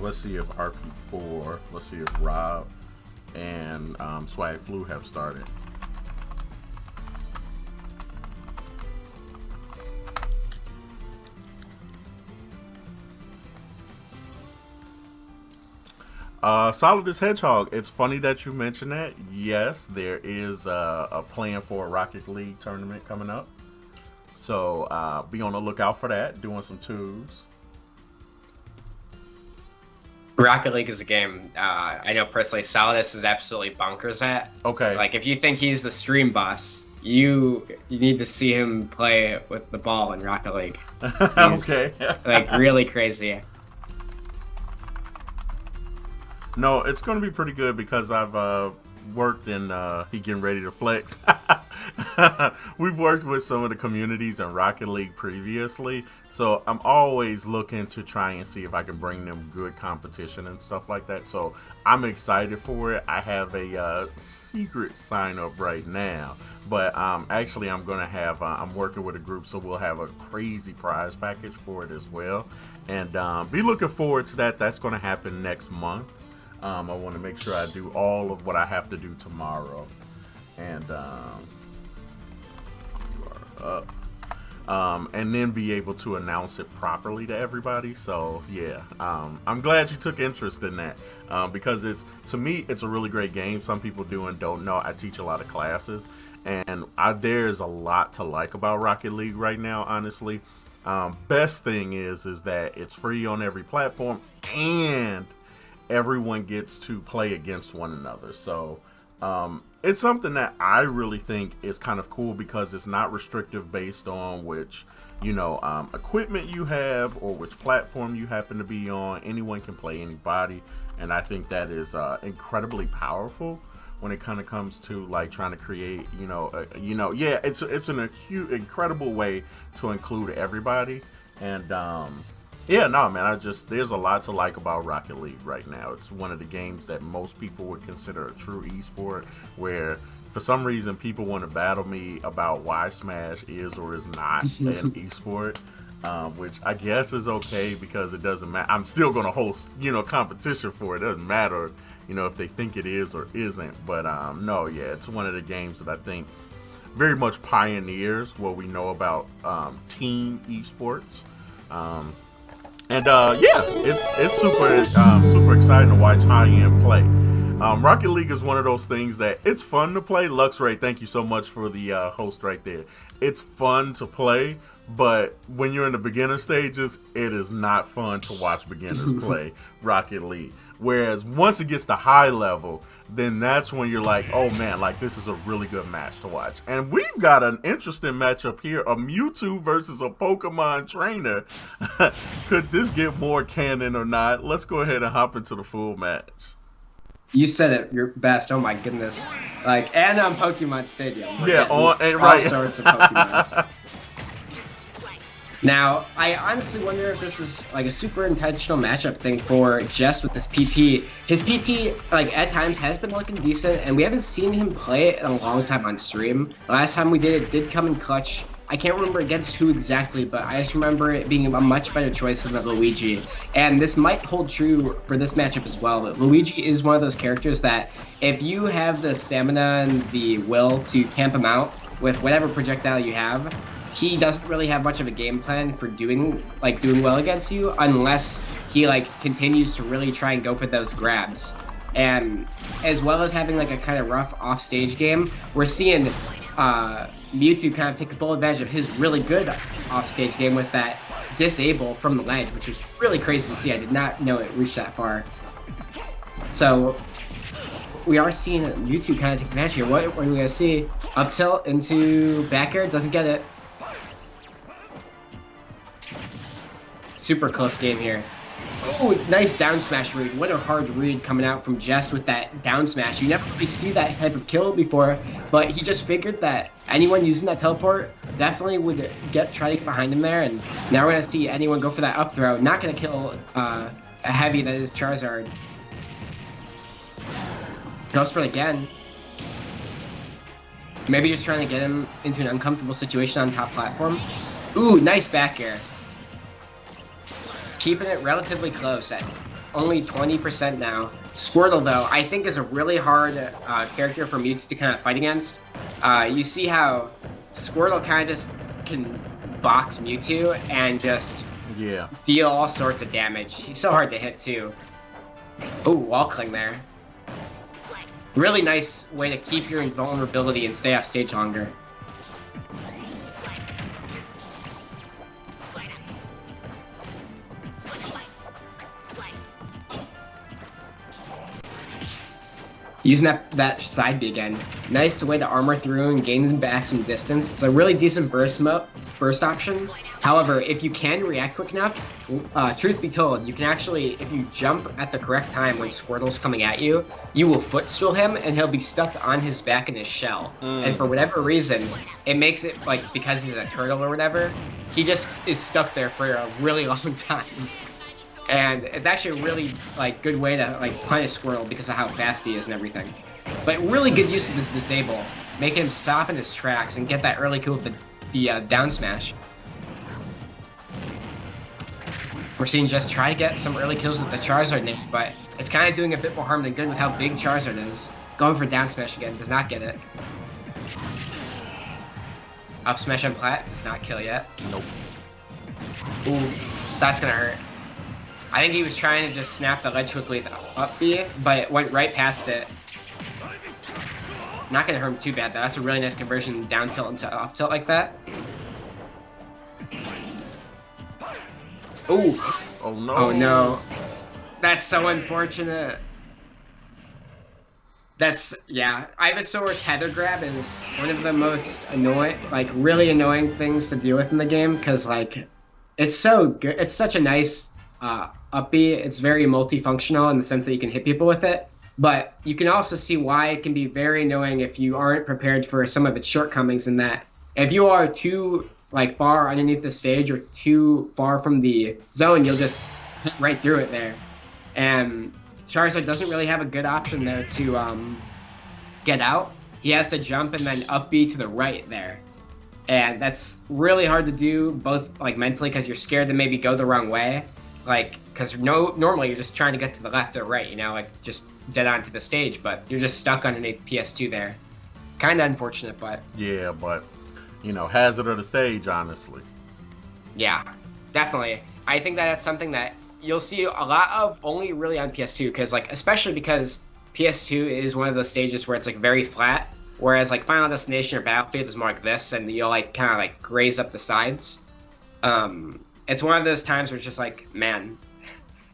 Let's see if RP4, let's see if Rob and Swag Flu have started. Solid as Hedgehog. It's funny that you mentioned that. Yes, there is a plan for a Rocket League tournament coming up. So be on the lookout for that. Doing some twos. Rocket League is a game I know personally Solidus is absolutely bonkers at. Okay. Like, if you think he's the stream boss, you need to see him play with the ball in Rocket League. He's, okay. like, really crazy. No, it's going to be pretty good because I've worked in he getting ready to flex. We've worked with some of the communities in Rocket League previously, so I'm always looking to try and see if I can bring them good competition and stuff like that. So I'm excited for it. I have a secret sign up right now, but actually I'm going to have I'm working with a group, so we'll have a crazy prize package for it as well, and be looking forward to that. That's going to happen next month. I want to make sure I do all of what I have to do tomorrow, and and then be able to announce it properly to everybody. So yeah, I'm glad you took interest in that, because to me it's a really great game. Some people do and don't know. I teach a lot of classes, and there's a lot to like about Rocket League right now, honestly. Best thing is that it's free on every platform, and everyone gets to play against one another. So it's something that I really think is kind of cool because it's not restrictive based on which, equipment you have or which platform you happen to be on. Anyone can play anybody, and I think that is incredibly powerful when it kind of comes to like trying to create, it's an incredible way to include everybody. And yeah, no, man, there's a lot to like about Rocket League right now. It's one of the games that most people would consider a true esport, where for some reason people want to battle me about why Smash is or is not an esport, which I guess is okay because it doesn't matter. I'm still going to host, competition for it. It doesn't matter, if they think it is or isn't. But no, yeah, it's one of the games that I think very much pioneers what we know about team esports. And yeah, it's super exciting to watch high-end play. Rocket League is one of those things that it's fun to play. Luxray, thank you so much for the host right there. It's fun to play, but when you're in the beginner stages, it is not fun to watch beginners play Rocket League. Whereas once it gets to high level, then that's when you're like, oh man, like this is a really good match to watch. And we've got an interesting matchup here, a Mew-Two versus a Pokemon trainer. Could this get more canon or not? Let's go ahead and hop into the full match. You said it your best. Oh my goodness! Like, and on Pokemon Stadium. Yeah, right. All sorts of Pokemon. Now, I honestly wonder if this is like a super intentional matchup thing for Jess with this PT. His PT, like, at times has been looking decent, and we haven't seen him play it in a long time on stream. The last time we did it did come in clutch. I can't remember against who exactly, but I just remember it being a much better choice than Luigi. And this might hold true for this matchup as well. Luigi is one of those characters that if you have the stamina and the will to camp him out with whatever projectile you have, he doesn't really have much of a game plan for doing well against you unless he continues to really try and go for those grabs. And as well as having a kind of rough off-stage game, we're seeing Mew-Two kind of take full advantage of his really good off-stage game with that disable from the ledge, which was really crazy to see. I did not know it reached that far. So we are seeing Mew-Two kind of take advantage here. What are we going to see? Up tilt into back air, doesn't get it. Super close game here. Oh, nice down smash read. What a hard read coming out from Jess with that down smash. You never really see that type of kill before, but he just figured that anyone using that teleport definitely would try to get behind him there, and now we're going to see anyone go for that up throw. Not going to kill a heavy that is Charizard. Goes for it again. Maybe just trying to get him into an uncomfortable situation on top platform. Ooh, nice back air. Keeping it relatively close. only 20% now. Squirtle, though, I think is a really hard character for Mewtwo to kind of fight against. You see how Squirtle kind of just can box Mewtwo and just deal all sorts of damage. He's so hard to hit, too. Oh, wall cling there. Really nice way to keep your invulnerability and stay off stage longer. Using that side B again. Nice way to armor through and gain back some distance. It's a really decent burst option. However, if you can react quick enough, truth be told, you can actually, if you jump at the correct time when Squirtle's coming at you, you will footstool him and he'll be stuck on his back in his shell. And for whatever reason, it makes it, like, because he's a turtle or whatever, he just is stuck there for a really long time. And it's actually a really good way to punish Squirtle because of how fast he is and everything. But really good use of this disable, making him stop in his tracks and get that early kill with the down smash. We're seeing just try to get some early kills with the Charizard name, but it's kind of doing a bit more harm than good with how big Charizard is. Going for down smash again, does not get it. Up smash on Plat, does not kill yet. Nope. Ooh, that's gonna hurt. I think he was trying to just snap the ledge quickly with up B, but it went right past it. Not gonna hurt him too bad though. That's a really nice conversion down tilt into up tilt like that. Ooh. Oh no. Oh no. That's so unfortunate. That's, yeah. Ivysaur tether grab is one of the most annoying, really annoying things to deal with in the game, because it's so good. It's such a nice up B. It's very multifunctional in the sense that you can hit people with it. But you can also see why it can be very annoying if you aren't prepared for some of its shortcomings in that if you are too far underneath the stage or too far from the zone, you'll just hit right through it there. And Charizard doesn't really have a good option there to get out. He has to jump and then up B to the right there. And that's really hard to do, both mentally because you're scared to maybe go the wrong way. Because normally you're just trying to get to the left or right, just dead onto the stage, but you're just stuck underneath PS2 there. Kind of unfortunate, but... Yeah, but, hazard of the stage, honestly. Yeah, definitely. I think that's something that you'll see a lot of only really on PS2, because, especially because PS2 is one of those stages where it's, very flat, whereas, Final Destination or Battlefield is more like this, and you'll, kind of, graze up the sides. It's one of those times where it's just man,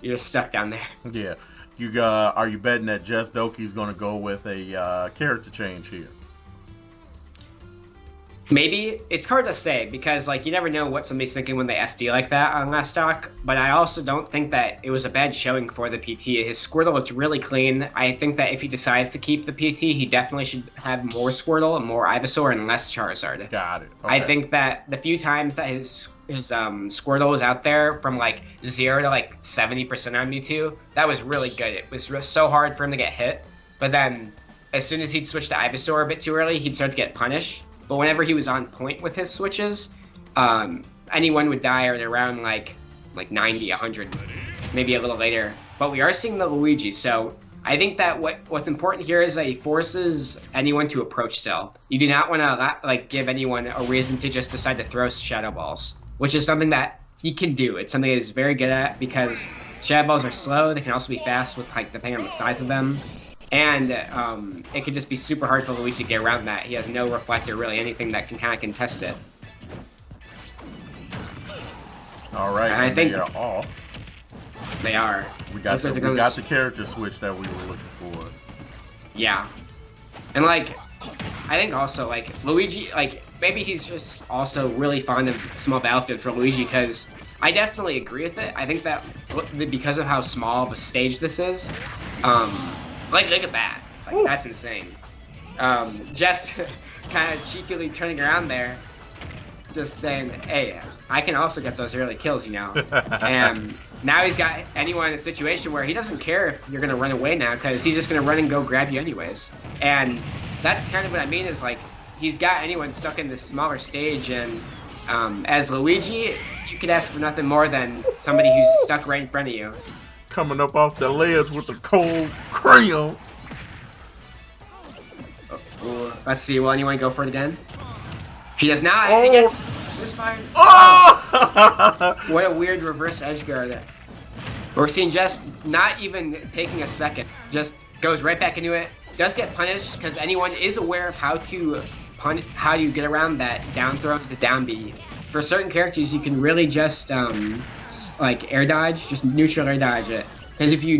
you're just stuck down there. Yeah. Are you betting that Jestdoki's going to go with a character change here? Maybe. It's hard to say because you never know what somebody's thinking when they SD like that on last stock. But I also don't think that it was a bad showing for the PT. His Squirtle looked really clean. I think that if he decides to keep the PT, he definitely should have more Squirtle and more Ivysaur and less Charizard. Got it. Okay. I think that the few times that his Squirtle was out there from 0 to 70% on Mewtwo, that was really good. It was so hard for him to get hit, but then as soon as he'd switch to Ivysaur a bit too early, he'd start to get punished. But whenever he was on point with his switches, NE1 would die at around 90, 100, maybe a little later. But we are seeing the Luigi, so I think that what's important here is that he forces NE1 to approach still. You do not want to give NE1 a reason to just decide to throw Shadow Balls, which is something that he can do. It's something that he's very good at because Shadow Balls are slow. They can also be fast with depending on the size of them. And it can just be super hard for Luigi to get around that. He has no reflector, really, anything that can kind of contest it. All right, and I think they are off. They are. We got the character switch that we were looking for. Yeah. And I think also Luigi, maybe he's just also really fond of small battlefield for Luigi because I definitely agree with it. I think that because of how small of a stage this is, look at that. That's insane. Just kind of cheekily turning around there, just saying, hey, I can also get those early kills, And now he's got NE1 in a situation where he doesn't care if you're going to run away now because he's just going to run and go grab you anyways. And that's kind of what I mean is he's got NE1 stuck in this smaller stage, and as Luigi, you could ask for nothing more than somebody who's stuck right in front of you. coming up off the ledge with the cold crayon. Let's see. Will anyone go for it again? He does not. Oh. He gets misfired. Oh! What a weird reverse edge guard. We're seeing Jess not even taking a second. Just goes right back into it. Does get punished because NE1 is aware of how to get around that down throw to down B. For certain characters, you can really just like air dodge, just neutral air dodge it. Because if you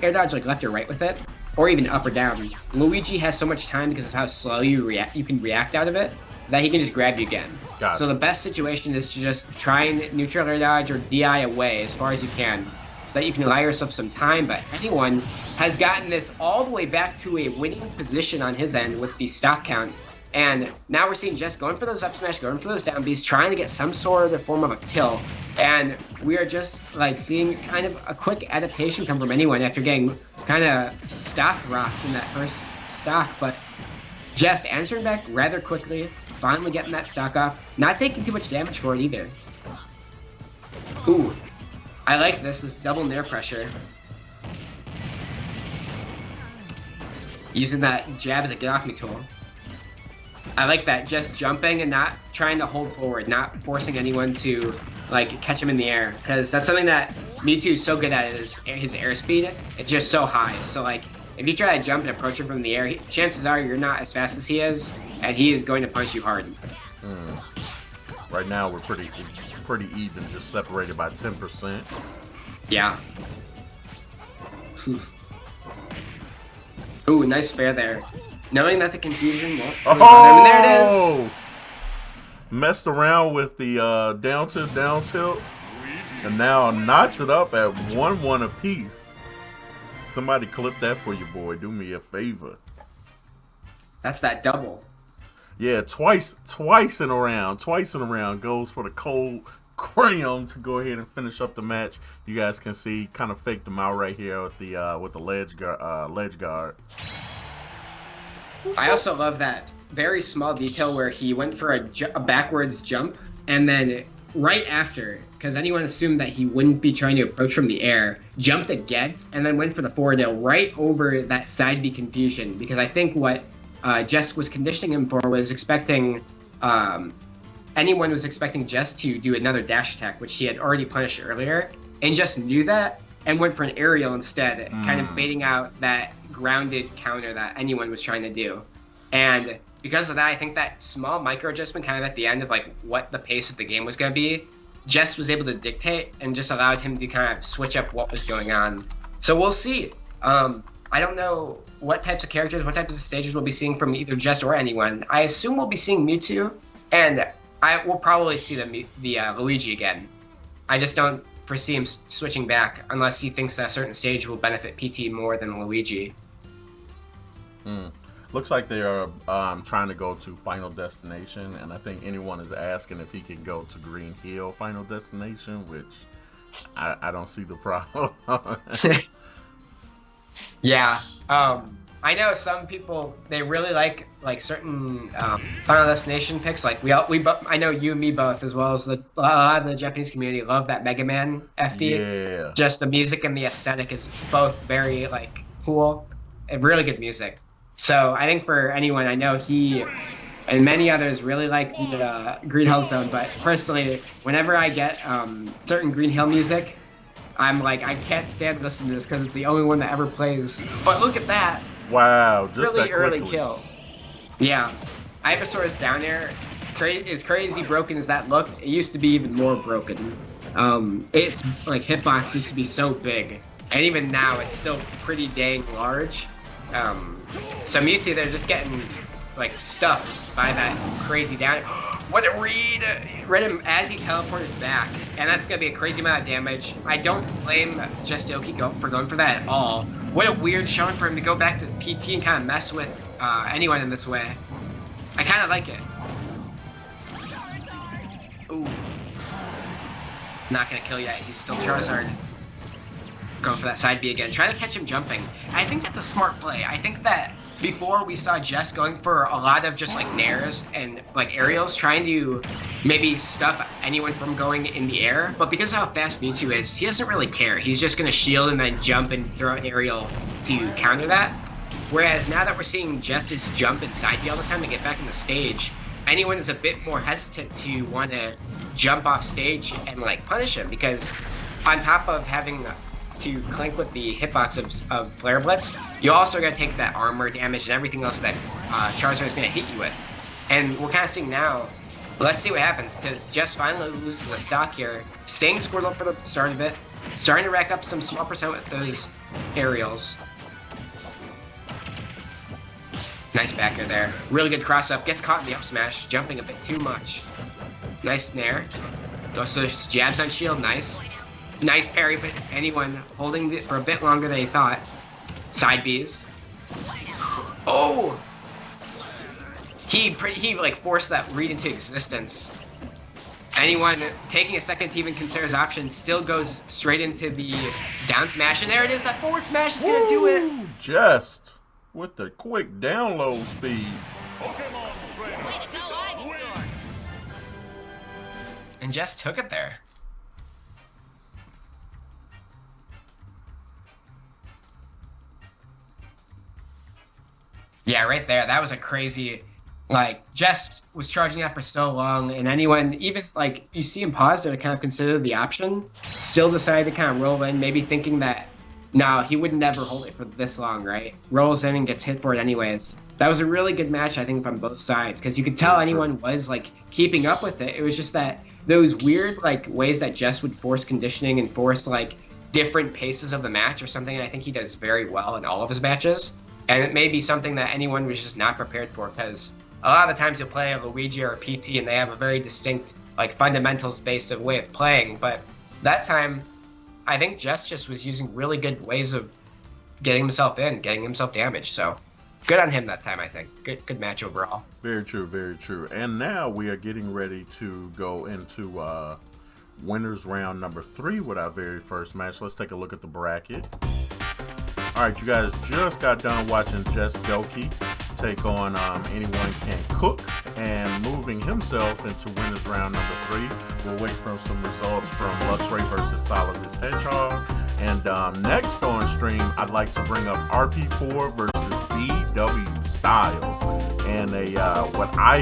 air dodge like left or right with it, or even up or down, Luigi has so much time because of how slow you can react out of it, that he can just grab you again. Gotcha. So the best situation is to just try and neutral air dodge or DI away as far as you can, so that you can allow yourself some time. But NE1 has gotten this all the way back to a winning position on his end with the stock count. And now we're seeing Jess going for those up smash, going for those down Bs, trying to get some sort of form of a kill. And we are just like seeing kind of a quick adaptation come from NE1 after getting kind of stock rocked in that first stock. But Jess answering back rather quickly, finally getting that stock off, not taking too much damage for it either. Ooh, I like this double nair pressure. Using that jab as a get off me tool. I like that, just jumping and not trying to hold forward, not forcing anyone to like catch him in the air, because that's something that Mew-Two is so good at, is his airspeed. It's just so high. So like, if you try to jump and approach him from the air, chances are you're not as fast as he is, and he is going to punch you hard. Right now we're pretty even, just separated by 10%. Yeah. Ooh, nice fair there. Knowing that the confusion won't come and there it is. Messed around with the down tilt, and now knocks it up at 1-1 apiece. Somebody clip that for you, boy. Do me a favor. That's that double. Yeah, twice in a round goes for the cold crayon to go ahead and finish up the match. You guys can see, kind of faked them out right here with the ledge guard. I also love that very small detail where he went for a backwards jump, and then right after, because anyone assumed that he wouldn't be trying to approach from the air, jumped again, and then went for the forward air right over that side B confusion. Because I think what Jess was conditioning him for was expecting, NE1 was expecting Jess to do another dash attack, which he had already punished earlier, and just knew that, and went for an aerial instead, kind of baiting out that grounded counter that NE1 was trying to do. And because of that, I think that small micro adjustment kind of at the end of like what the pace of the game was going to be, Jess was able to dictate and just allowed him to kind of switch up what was going on. So we'll see. I don't know what types of characters, what types of stages we'll be seeing from either Jess or NE1. I assume we'll be seeing Mew-Two, and I will probably see the Luigi again. I just don't foresee him switching back unless he thinks that a certain stage will benefit PT more than Luigi. Looks like they are trying to go to Final Destination, and I think NE1 is asking if he can go to Green Hill Final Destination, which I don't see the problem. Yeah, I know some people, they really like certain Final Destination picks. Like I know you and me both, as well as a lot of the Japanese community, love that Mega Man FD. Yeah. Just the music and the aesthetic is both very like cool and really good music. So I think for NE1, I know he and many others really like the Green Hill Zone. But personally, whenever I get certain Green Hill music, I'm like, I can't stand listening to this because it's the only one that ever plays. But look at that. Wow, just really that early quickly. kill. Yeah. Ivysaur's down air, as crazy broken as that looked, it used to be even more broken. It's like hitbox used to be so big, and even now it's still pretty dang large. So Mew-Two, they're just getting like stuffed by that crazy down. What a read! Read him as he teleported back, and that's gonna be a crazy amount of damage. I don't blame Jestdoki for going for that at all. What a weird showing for him to go back to PT and kind of mess with NE1 in this way. I kind of like it. Ooh. Not gonna kill yet. He's still Charizard. Going for that side B again, trying to catch him jumping. I think that's a smart play. I think that before we saw Jess going for a lot of just like nairs and like aerials, trying to maybe stuff anyone from going in the air. But because of how fast Mew-Two is, he doesn't really care. He's just gonna shield and then jump and throw an aerial to counter that. Whereas now that we're seeing Jess just jump and side B all the time to get back in the stage, anyone is a bit more hesitant to want to jump off stage and like punish him, because on top of having to clink with the hitbox of Flare Blitz, you also gotta take that armor damage and everything else that Charizard is gonna hit you with. And we're kind of seeing now, let's see what happens, because Jess finally loses a stock here, staying squirreled for the start of it, starting to rack up some small percent with those aerials. Nice backer there. Really good cross up. Gets caught in the up smash. Jumping a bit too much. Nice snare. Goes to those jabs on shield. Nice. Nice parry, but anyone holding it for a bit longer than he thought. Side Bs. Oh! He like forced that read into existence. Anyone taking a second to even consider his options still goes straight into the down smash. And there it is. That forward smash is going to do it. Just with the quick download speed. And Jess took it there. Yeah, right there. That was a crazy, like, Jess was charging that for so long, and anyone, even, like, you see him pause there to kind of consider the option, still decided to kind of roll in, maybe thinking that, no, he would never hold it for this long, right? Rolls in and gets hit for it anyways. That was a really good match, I think, from both sides, because you could tell anyone was, like, keeping up with it. It was just that those weird, like, ways that Jess would force conditioning and force, like, different paces of the match or something, and I think he does very well in all of his matches. And it may be something that anyone was just not prepared for, because a lot of the times you'll play a Luigi or a PT and they have a very distinct, like, fundamentals-based way of playing, but that time, I think Jess just was using really good ways of getting himself in, getting himself damaged. So good on him that time, I think. Good match overall. Very true, very true. And now we are getting ready to go into winners round number 3 with our very first match. Let's take a look at the bracket. All right, you guys just got done watching Jestdoki take on Anyone Can Cook and moving himself into winners round number 3. We'll wait for some results from Luxray versus Solidus Hedgehog. And next on stream, I'd like to bring up RP4 versus BW Styles and a what I